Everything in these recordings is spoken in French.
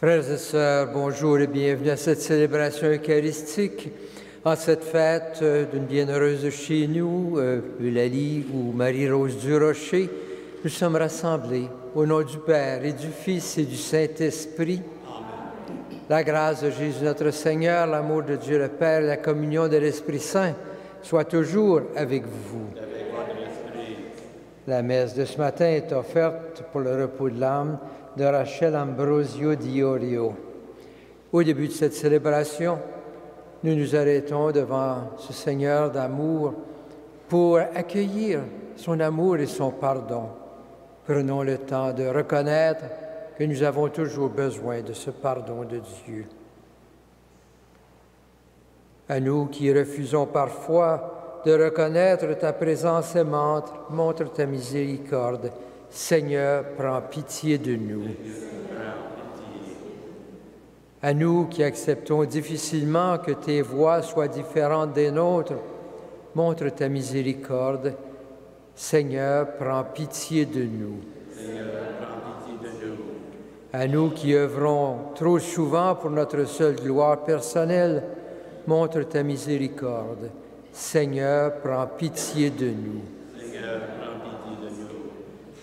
Frères et sœurs, bonjour et bienvenue à cette célébration eucharistique, en cette fête d'une bienheureuse de chez nous, Eulalie ou Marie-Rose Durocher. Nous sommes rassemblés au nom du Père et du Fils et du Saint-Esprit. Amen. La grâce de Jésus notre Seigneur, l'amour de Dieu le Père et la communion de l'Esprit Saint soient toujours avec vous. Avec votre esprit. La messe de ce matin est offerte pour le repos de l'âme de Rachel Ambrosio Diorio. Au début de cette célébration, nous nous arrêtons devant ce Seigneur d'amour pour accueillir son amour et son pardon. Prenons le temps de reconnaître que nous avons toujours besoin de ce pardon de Dieu. À nous qui refusons parfois de reconnaître ta présence aimante, montre ta miséricorde. Seigneur, prends pitié de nous. À nous qui acceptons difficilement que tes voies soient différentes des nôtres, montre ta miséricorde. Seigneur, prends pitié de nous. À nous qui œuvrons trop souvent pour notre seule gloire personnelle, montre ta miséricorde. Seigneur, prends pitié de nous.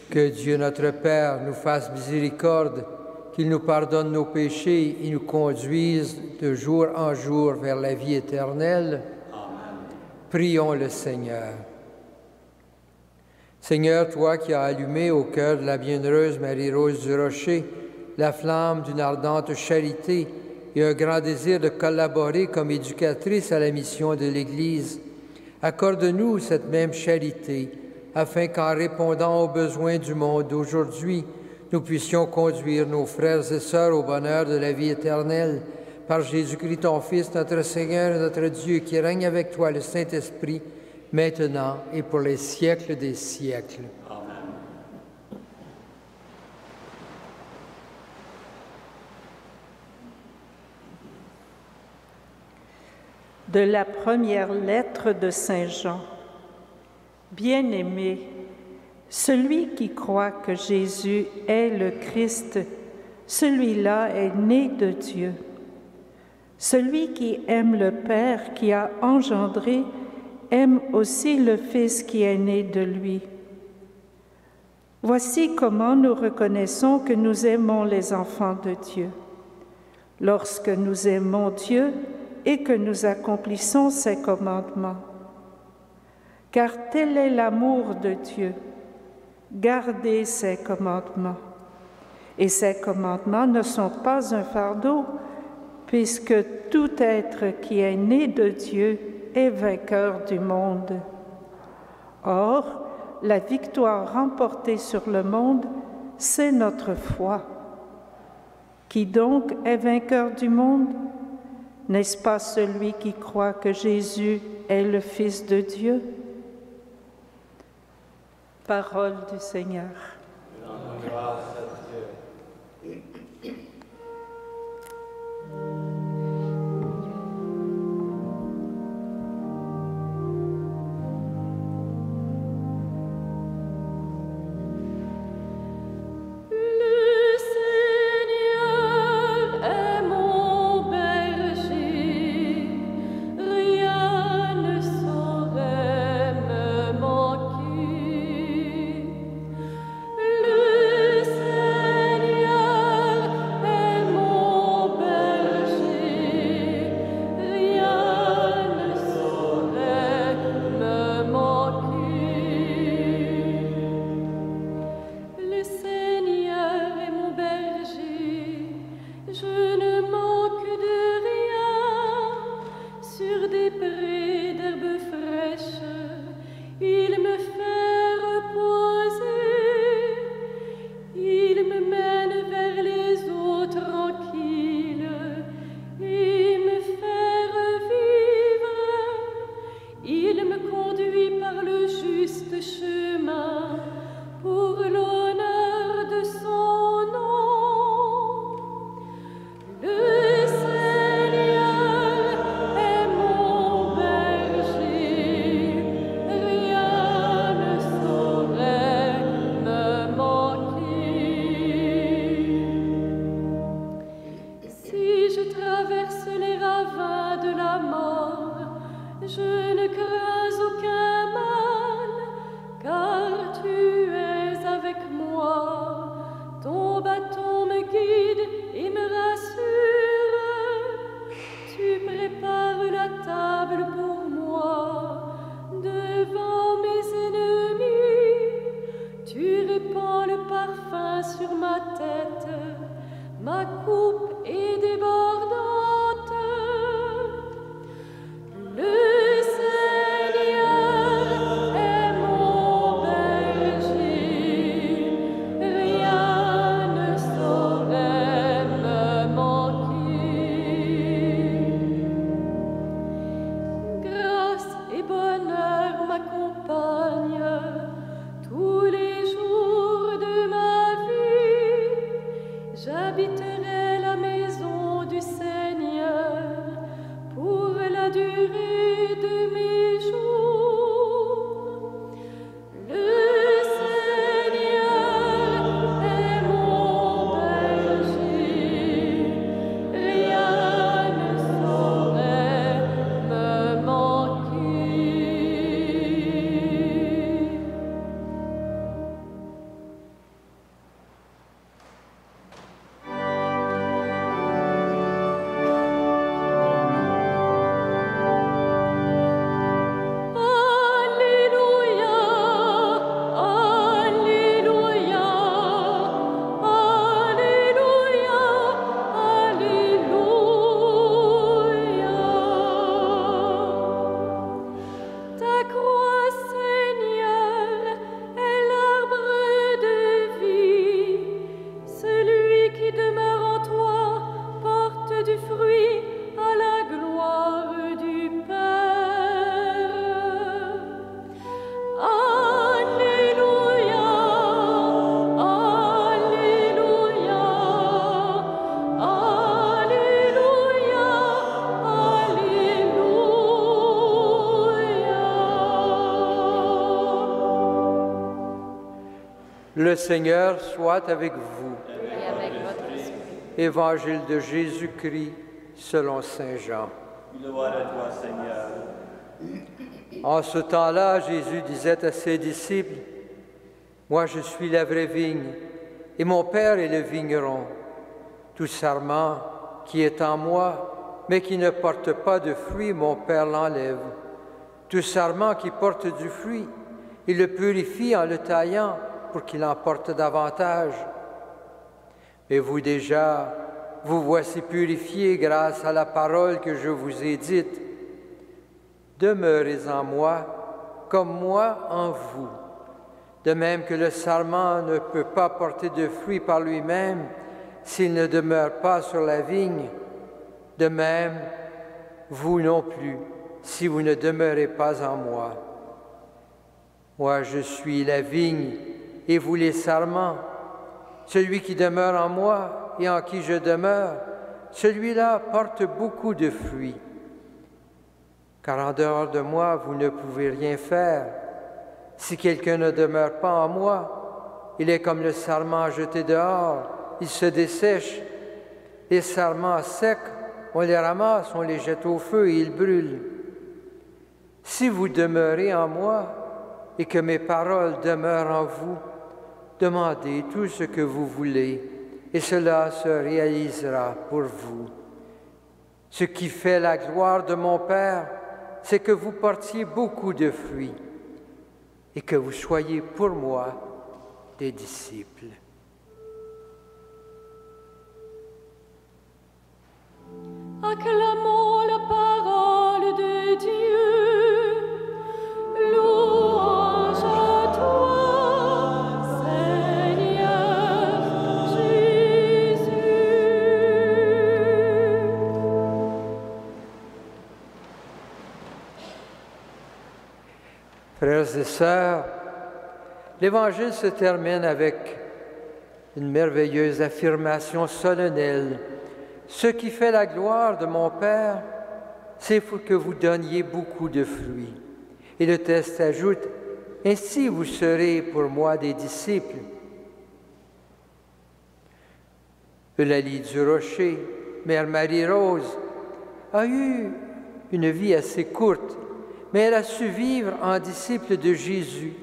Que Dieu notre Père nous fasse miséricorde, qu'il nous pardonne nos péchés et nous conduise de jour en jour vers la vie éternelle. Amen. Prions le Seigneur. Seigneur, toi qui as allumé au cœur de la bienheureuse Marie-Rose Durocher la flamme d'une ardente charité et un grand désir de collaborer comme éducatrice à la mission de l'Église, accorde-nous cette même charité, afin qu'en répondant aux besoins du monde d'aujourd'hui, nous puissions conduire nos frères et sœurs au bonheur de la vie éternelle. Par Jésus-Christ, ton Fils, notre Seigneur et notre Dieu, qui règne avec toi, le Saint-Esprit, maintenant et pour les siècles des siècles. Amen. De la première lettre de Saint Jean. Bien-aimé, celui qui croit que Jésus est le Christ, celui-là est né de Dieu. Celui qui aime le Père qui a engendré, aime aussi le Fils qui est né de lui. Voici comment nous reconnaissons que nous aimons les enfants de Dieu. Lorsque nous aimons Dieu et que nous accomplissons ses commandements. Car tel est l'amour de Dieu, garder ses commandements. Et ces commandements ne sont pas un fardeau, puisque tout être qui est né de Dieu est vainqueur du monde. Or, la victoire remportée sur le monde, c'est notre foi. Qui donc est vainqueur du monde? N'est-ce pas celui qui croit que Jésus est le Fils de Dieu? Parole du Seigneur. Grâce à Dieu. sur ma tête, ma coupe est débordante. Le Seigneur est mon berger, rien ne saurait me manquer. Grâce et bonheur m'accompagnent tous les jours de ma vie. J'habiterai la maison du Seigneur pour la durée de mes jours. Le Seigneur est mon berger, rien ne saurait me manquer. Alléluia, Alléluia, Alléluia, Alléluia. Ta croix, Seigneur, est l'arbre de vie. Celui qui demeure en toi porte du fruit à la gloire du Père. Alléluia, Alléluia, Alléluia, Alléluia. Le Seigneur soit avec vous. Et avec votre esprit. Évangile de Jésus-Christ selon Saint Jean. Gloire à toi, Seigneur. En ce temps-là, Jésus disait à ses disciples, « Moi je suis la vraie vigne, et mon Père est le vigneron. Tout sarment qui est en moi, mais qui ne porte pas de fruit, mon Père l'enlève. Tout sarment qui porte du fruit, il le purifie en le taillant pour qu'il en porte davantage. Et vous déjà, vous voici purifiés grâce à la parole que je vous ai dite. Demeurez en moi, comme moi en vous. De même que le sarment ne peut pas porter de fruit par lui-même s'il ne demeure pas sur la vigne, de même, vous non plus, si vous ne demeurez pas en moi. Moi, je suis la vigne, et vous les sarments. Celui qui demeure en moi et en qui je demeure, celui-là porte beaucoup de fruits. Car en dehors de moi, vous ne pouvez rien faire. Si quelqu'un ne demeure pas en moi, il est comme le sarment jeté dehors, il se dessèche. Les sarments secs, on les ramasse, on les jette au feu et ils brûlent. Si vous demeurez en moi et que mes paroles demeurent en vous, demandez tout ce que vous voulez et cela se réalisera pour vous. Ce qui fait la gloire de mon Père, c'est que vous portiez beaucoup de fruits et que vous soyez pour moi des disciples. Acclamons la parole de Dieu. Louange à toi, Seigneur Jésus. Frères et sœurs, l'Évangile se termine avec une merveilleuse affirmation solennelle. Ce qui fait la gloire de mon Père, c'est que vous donniez beaucoup de fruits. Et le texte ajoute, « Ainsi vous serez pour moi des disciples. » Eulalie du Rocher, Mère Marie-Rose, a eu une vie assez courte, mais elle a su vivre en disciple de Jésus,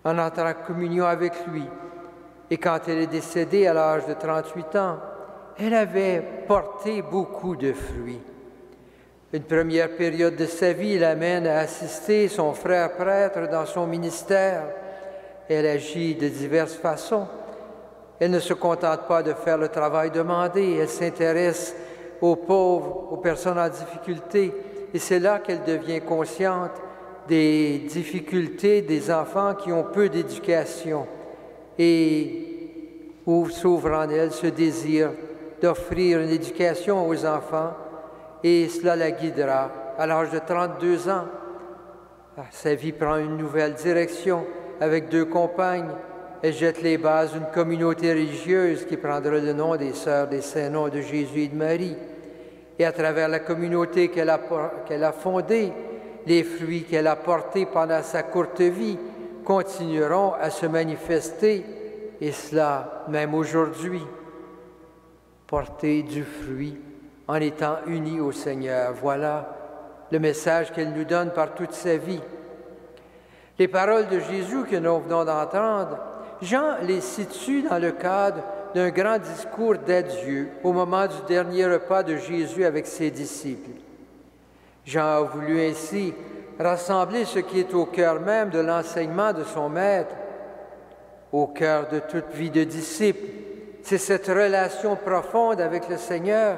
en entrant en communion avec lui. Et quand elle est décédée à l'âge de 38 ans, elle avait porté beaucoup de fruits. Une première période de sa vie l'amène à assister son frère prêtre dans son ministère. Elle agit de diverses façons, Elle ne se contente pas de faire le travail demandé, elle s'intéresse aux pauvres, aux personnes en difficulté, et c'est là qu'elle devient consciente des difficultés des enfants qui ont peu d'éducation et où s'ouvre en elle ce désir d'offrir une éducation aux enfants, et cela la guidera. À l'âge de 32 ans, sa vie prend une nouvelle direction. Avec 2 compagnes, elle jette les bases d'une communauté religieuse qui prendra le nom des Sœurs des Saints-Noms de Jésus et de Marie. Et à travers la communauté qu'elle a fondée, les fruits qu'elle a portés pendant sa courte vie continueront à se manifester, et cela même aujourd'hui. Porter du fruit en étant unis au Seigneur. Voilà le message qu'elle nous donne par toute sa vie. Les paroles de Jésus que nous venons d'entendre, Jean les situe dans le cadre d'un grand discours d'adieu au moment du dernier repas de Jésus avec ses disciples. Jean a voulu ainsi rassembler ce qui est au cœur même de l'enseignement de son Maître, au cœur de toute vie de disciple. C'est cette relation profonde avec le Seigneur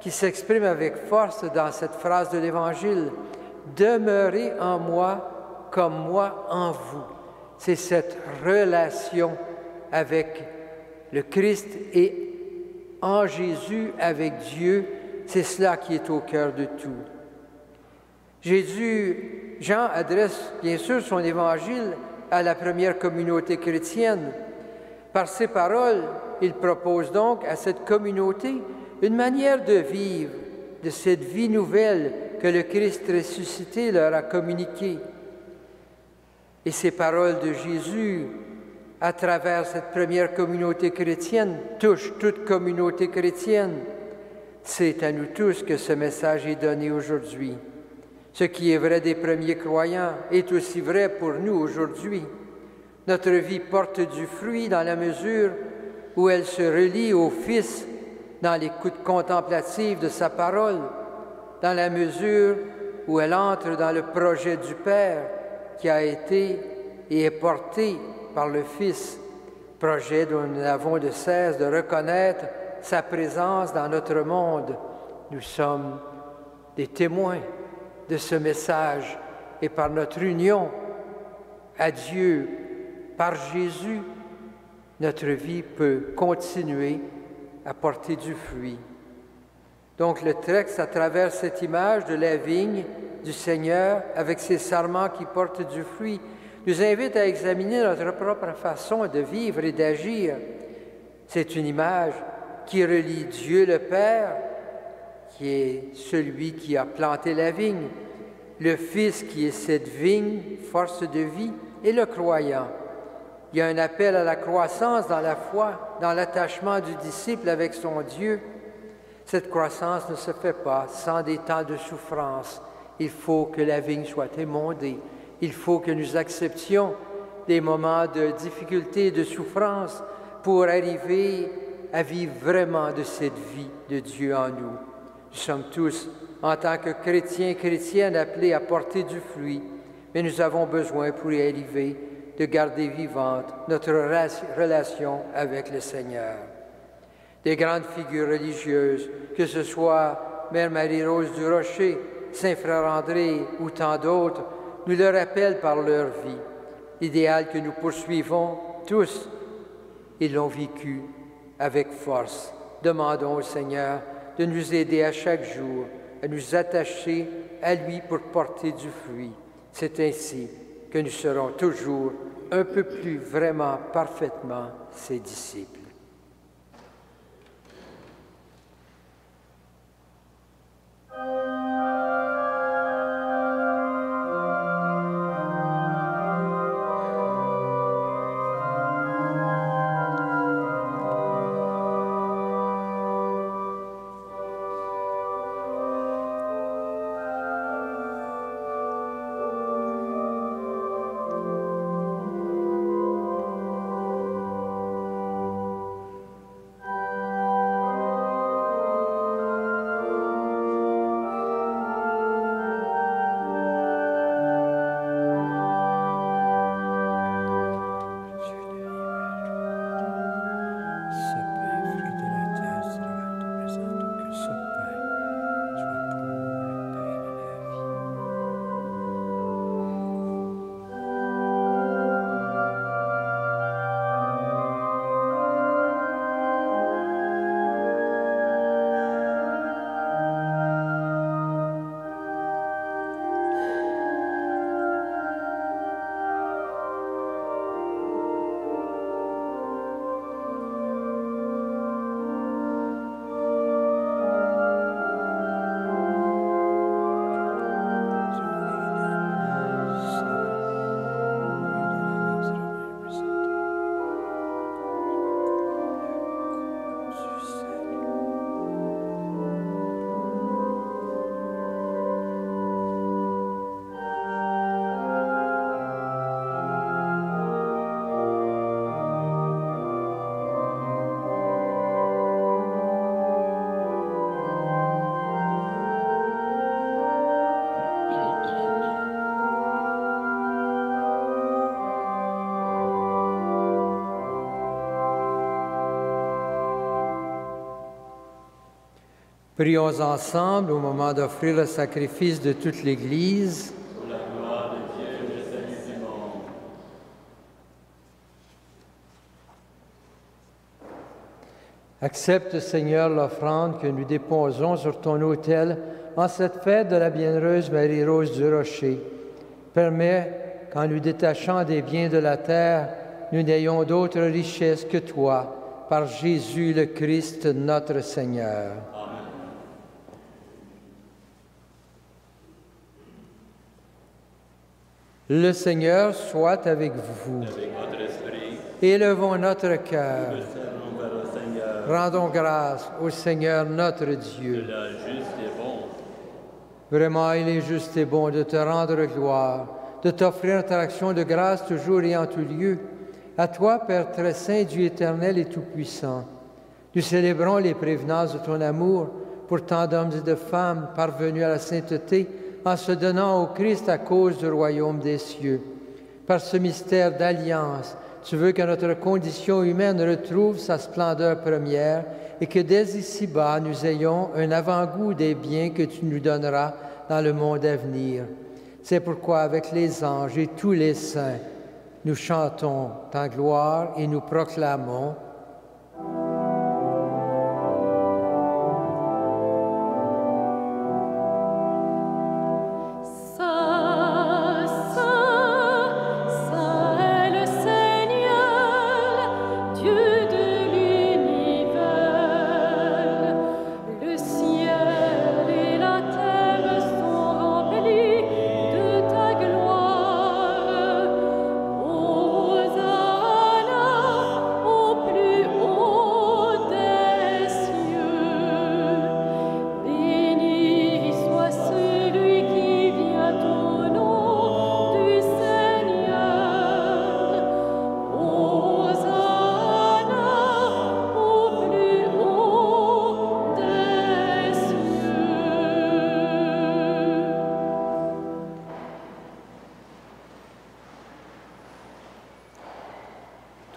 qui s'exprime avec force dans cette phrase de l'Évangile. « Demeurez en moi comme moi en vous ». C'est cette relation avec le Christ et en Jésus avec Dieu, c'est cela qui est au cœur de tout. Jean adresse bien sûr son évangile à la première communauté chrétienne. Par ses paroles, il propose donc à cette communauté une manière de vivre de cette vie nouvelle que le Christ ressuscité leur a communiquée. Et ces paroles de Jésus, à travers cette première communauté chrétienne, touchent toute communauté chrétienne. C'est à nous tous que ce message est donné aujourd'hui. Ce qui est vrai des premiers croyants est aussi vrai pour nous aujourd'hui. Notre vie porte du fruit dans la mesure où elle se relie au Fils dans l'écoute contemplative de sa parole, dans la mesure où elle entre dans le projet du Père qui a été et est porté par le Fils, projet dont nous n'avons de cesse de reconnaître sa présence dans notre monde. Nous sommes des témoins de ce message et par notre union à Dieu, par Jésus, notre vie peut continuer à porter du fruit. Donc le texte, à travers cette image de la vigne du Seigneur avec ses sarments qui portent du fruit, nous invite à examiner notre propre façon de vivre et d'agir. C'est une image qui relie Dieu le Père, qui est celui qui a planté la vigne, le Fils qui est cette vigne, force de vie, et le croyant. Il y a un appel à la croissance dans la foi, dans l'attachement du disciple avec son Dieu. Cette croissance ne se fait pas sans des temps de souffrance. Il faut que la vigne soit émondée. Il faut que nous acceptions des moments de difficulté et de souffrance pour arriver à vivre vraiment de cette vie de Dieu en nous. Nous sommes tous, en tant que chrétiens et chrétiennes, appelés à porter du fruit, mais nous avons besoin pour y arriver de garder vivante notre relation avec le Seigneur. Des grandes figures religieuses, que ce soit Mère Marie-Rose du Rocher, Saint Frère André ou tant d'autres, nous le rappellent par leur vie. L'idéal que nous poursuivons tous, ils l'ont vécu avec force. Demandons au Seigneur de nous aider à chaque jour, à nous attacher à lui pour porter du fruit. C'est ainsi que nous serons toujours un peu plus vraiment, parfaitement ses disciples. Prions ensemble au moment d'offrir le sacrifice de toute l'Église. Pour la gloire de Dieu et le salut du monde. Accepte, Seigneur, l'offrande que nous déposons sur ton autel en cette fête de la bienheureuse Marie-Rose du Rocher. Permets qu'en nous détachant des biens de la terre, nous n'ayons d'autre richesse que toi, par Jésus le Christ, notre Seigneur. Le Seigneur soit avec vous. Avec votre esprit, Élevons notre cœur. nous servons vers le Seigneur. Rendons grâce au Seigneur notre Dieu. La juste et bon. Vraiment, il est juste et bon de te rendre gloire, de t'offrir notre action de grâce toujours et en tout lieu. À toi, Père très saint, Dieu éternel et tout-puissant, nous célébrons les prévenances de ton amour pour tant d'hommes et de femmes parvenus à la sainteté en se donnant au Christ à cause du royaume des cieux. Par ce mystère d'alliance, tu veux que notre condition humaine retrouve sa splendeur première et que dès ici-bas, nous ayons un avant-goût des biens que tu nous donneras dans le monde à venir. C'est pourquoi, avec les anges et tous les saints, nous chantons ta gloire et nous proclamons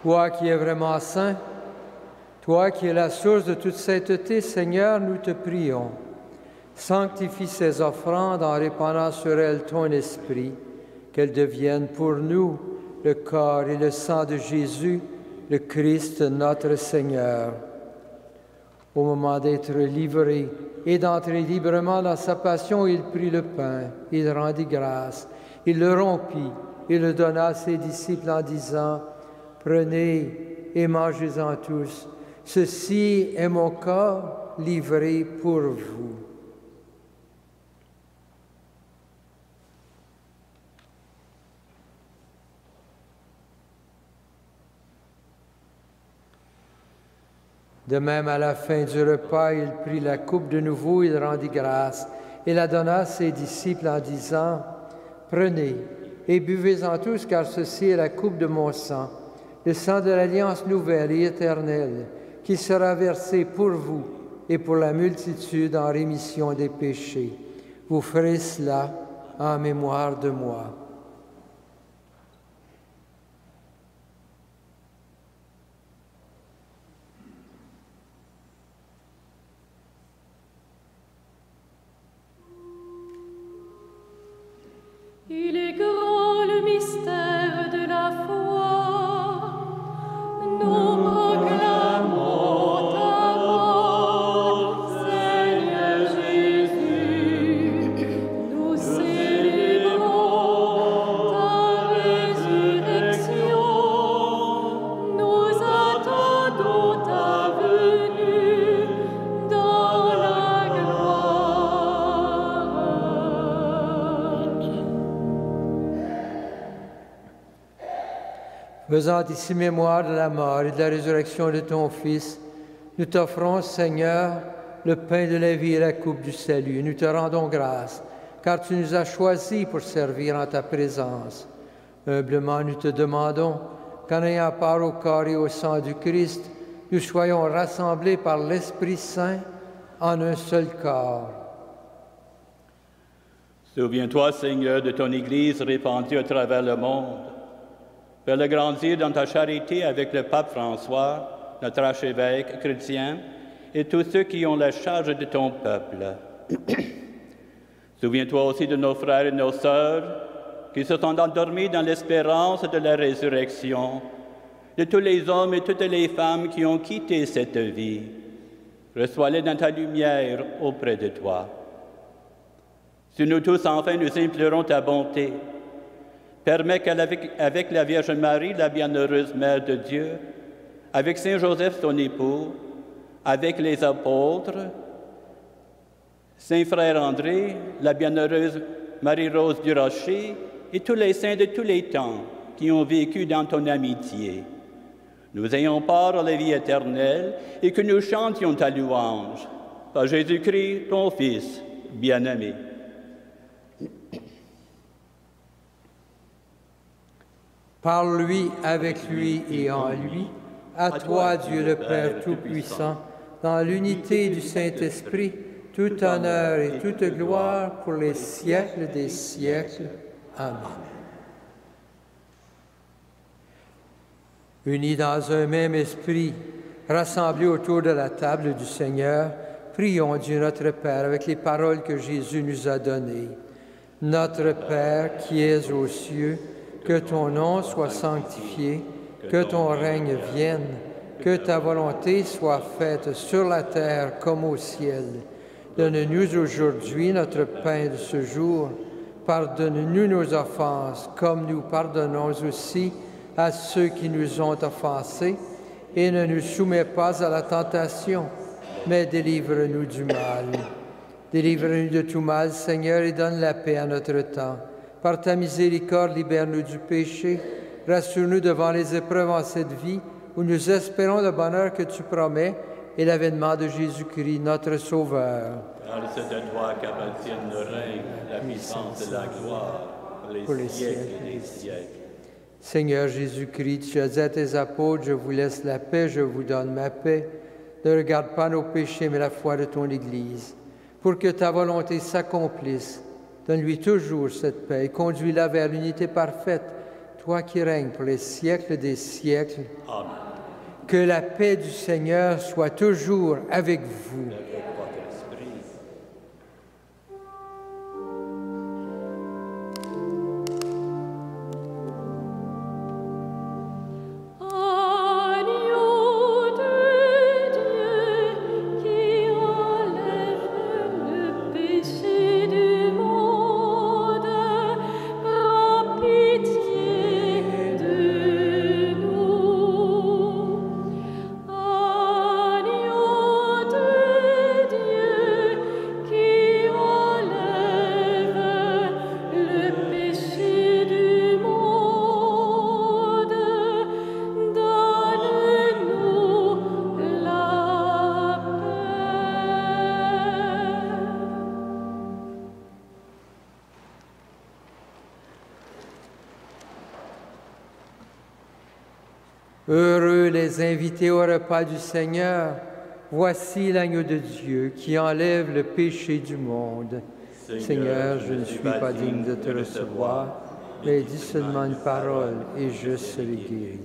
Toi qui es vraiment saint, toi qui es la source de toute sainteté, Seigneur, nous te prions. Sanctifie ces offrandes en répandant sur elles ton esprit, qu'elles deviennent pour nous le corps et le sang de Jésus, le Christ notre Seigneur. Au moment d'être livré et d'entrer librement dans sa passion, il prit le pain, il rendit grâce, il le rompit, il le donna à ses disciples en disant: Prenez et mangez-en tous. Ceci est mon corps livré pour vous. De même, à la fin du repas, il prit la coupe de nouveau, il rendit grâce et la donna à ses disciples en disant: Prenez et buvez-en tous, car ceci est la coupe de mon sang, le sang de l'alliance nouvelle et éternelle, qui sera versé pour vous et pour la multitude en rémission des péchés. Vous ferez cela en mémoire de moi. Il est grand le mystère de la foi. Nous proclamons ta mort, Seigneur Jésus. Nous célébrons ta résurrection. Nous attendons ta venue dans la gloire. Faisant ici mémoire de la mort et de la résurrection de ton Fils, nous t'offrons, Seigneur, le pain de la vie et la coupe du salut. Nous te rendons grâce, car tu nous as choisis pour servir en ta présence. Humblement, nous te demandons qu'en ayant part au corps et au sang du Christ, nous soyons rassemblés par l'Esprit Saint en un seul corps. Souviens-toi, Seigneur, de ton Église répandue à travers le monde. Fais-le grandir dans ta charité avec le pape François, notre archevêque chrétien, et tous ceux qui ont la charge de ton peuple. Souviens-toi aussi de nos frères et nos sœurs qui se sont endormis dans l'espérance de la résurrection, de tous les hommes et toutes les femmes qui ont quitté cette vie. Reçois-les dans ta lumière auprès de toi. Si nous tous, enfin, nous implorons ta bonté, permets qu'avec la Vierge Marie, la bienheureuse Mère de Dieu, avec Saint Joseph, son époux, avec les apôtres, Saint Frère André, la bienheureuse Marie-Rose du Rocher et tous les saints de tous les temps qui ont vécu dans ton amitié, nous ayons part à la vie éternelle et que nous chantions ta louange. Par Jésus-Christ, ton Fils bien-aimé. Par lui, avec lui et en lui, à toi, Dieu le Père Tout-Puissant, dans l'unité du Saint-Esprit, tout honneur et toute gloire pour les siècles des siècles. Amen. Unis dans un même esprit, rassemblés autour de la table du Seigneur, prions Dieu notre Père avec les paroles que Jésus nous a données. Notre Père qui es aux cieux, que ton nom soit sanctifié, que ton règne vienne, que ta volonté soit faite sur la terre comme au ciel. Donne-nous aujourd'hui notre pain de ce jour. Pardonne-nous nos offenses, comme nous pardonnons aussi à ceux qui nous ont offensés. Et ne nous soumets pas à la tentation, mais délivre-nous du mal. Délivre-nous de tout mal, Seigneur, et donne la paix à notre temps. Par ta miséricorde, libère-nous du péché. Rassure-nous devant les épreuves en cette vie, où nous espérons le bonheur que tu promets et l'avènement de Jésus-Christ, notre Sauveur. Car c'est de toi qu'appartiennent le règne, la puissance et la gloire, pour les siècles et des siècles. Seigneur Jésus-Christ, tu as dit à tes apôtres, je vous laisse la paix, je vous donne ma paix. Ne regarde pas nos péchés, mais la foi de ton Église. Pour que ta volonté s'accomplisse, donne-lui toujours cette paix et conduis-la vers l'unité parfaite, toi qui règnes pour les siècles des siècles. Amen. Que la paix du Seigneur soit toujours avec vous. Heureux les invités au repas du Seigneur. Voici l'agneau de Dieu qui enlève le péché du monde. Seigneur, je ne suis pas digne de te recevoir, mais dis seulement une parole et je serai guéri.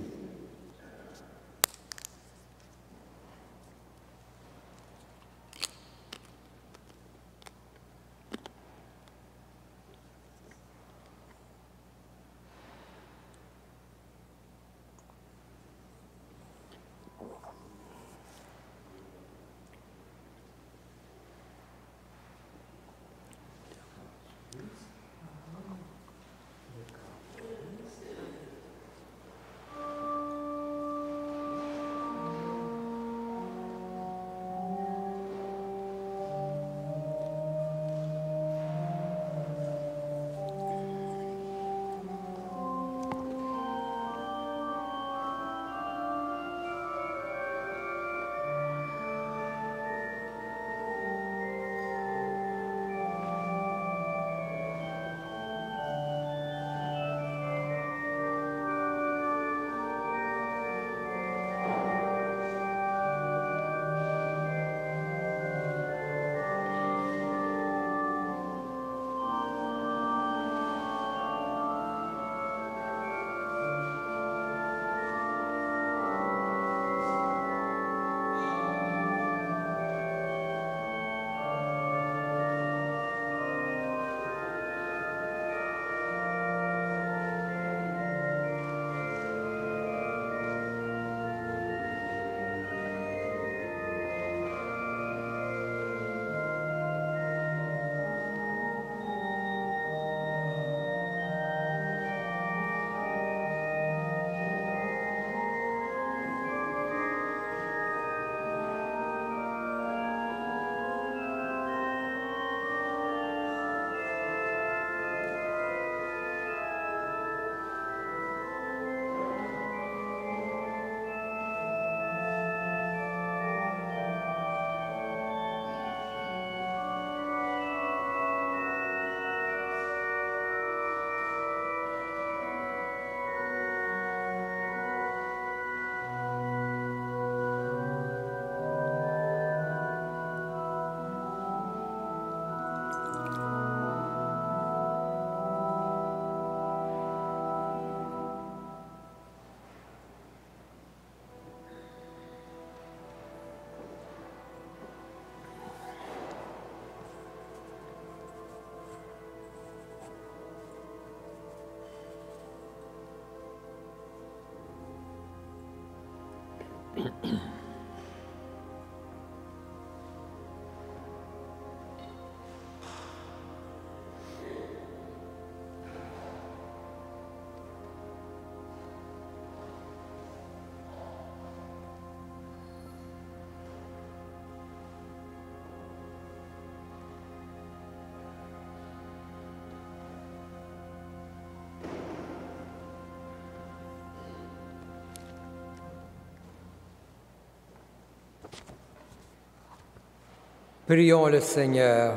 Prions le Seigneur.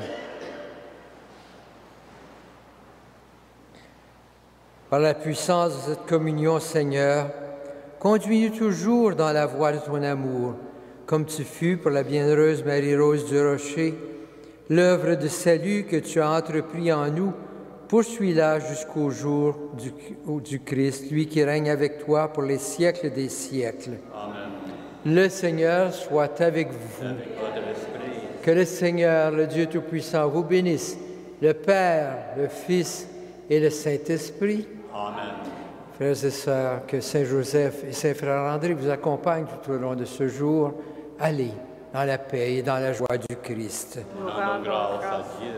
Par la puissance de cette communion, Seigneur, conduis-nous toujours dans la voie de ton amour, comme tu fus pour la bienheureuse Marie-Rose Durocher. L'œuvre de salut que tu as entrepris en nous, poursuis-la jusqu'au jour du Christ, lui qui règne avec toi pour les siècles des siècles. Amen. Le Seigneur soit avec vous. Avec votre esprit. Que le Seigneur, le Dieu Tout-Puissant, vous bénisse, le Père, le Fils et le Saint-Esprit. Amen. Frères et sœurs, que Saint Joseph et Saint Frère André vous accompagnent tout au long de ce jour. Allez dans la paix et dans la joie du Christ. Rendons grâce à Dieu.